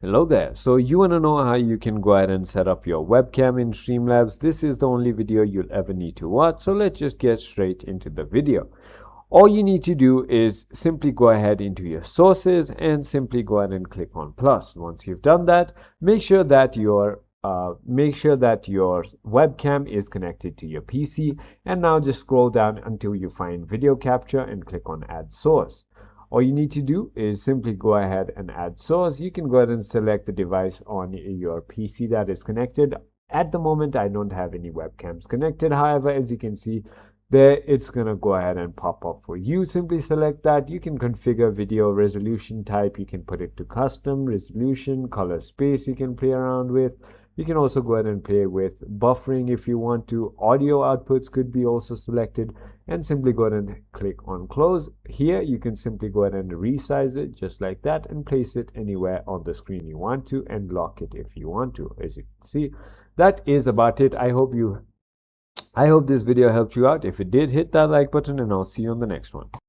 Hello there. So you want to know how you can go ahead and set up your webcam in Streamlabs. This is the only video you'll ever need to watch. So let's just get straight into the video. All you need to do is simply go ahead into your sources and simply go ahead and click on plus. Once you've done that, make sure that your webcam is connected to your PC, and now just scroll down until you find video capture and click on add source. All you need to do is simply go ahead and add source. You can go ahead and select the device on your PC that is connected. At the moment, I don't have any webcams connected. However, as you can see there, it's going to go ahead and pop up for you. Simply select that. You can configure video resolution type. You can put it to custom resolution, color space you can play around with. You can also go ahead and play with buffering if you want to. Audio outputs could be also selected, and simply go ahead and click on close. Here you can simply go ahead and resize it just like that and place it anywhere on the screen you want to, and lock it if you want to. As you can see, that is about it. I hope this video helped you out. If it did, hit that like button, and I'll see you on the next one.